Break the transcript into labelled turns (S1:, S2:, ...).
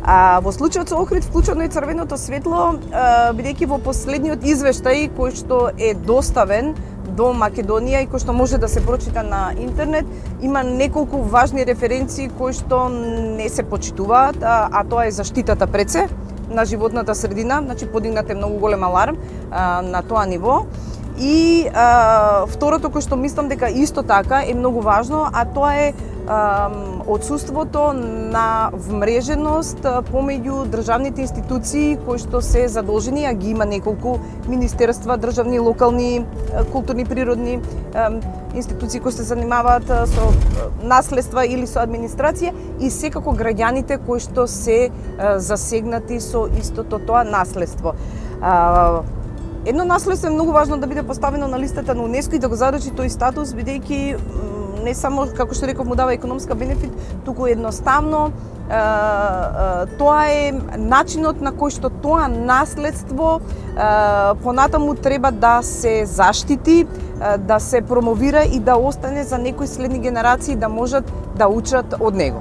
S1: Во случајот со Охрид вклучено е црвеното светло, бидејќи во последниот извештај кој што е доставен до Македонија и кој што може да се прочита на интернет, има неколку важни референции кои што не се почитуваат, а тоа е заштитата пред се на животната средина, значи подигнат е многу голем аларм на тоа ниво. И второто кој што мислам дека исто така е многу важно, а тоа е отсуството на вмреженост помеѓу државните институции кои што се задолжени, а ги има неколку министерства, државни, локални, културни, природни институции кои се занимаваат со наследства или со администрација и секако граѓаните кои што се засегнати со истото тоа наследство. Едно наследство е многу важно да биде поставено на листата на УНЕСКО и да го задржи тој статус, бидејќи не само, како што реков, му дава економска бенефит, туку едноставно тоа е начинот на кој што тоа наследство понатаму треба да се заштити, да се промовира и да остане за некои следни генерации да можат да учат од него.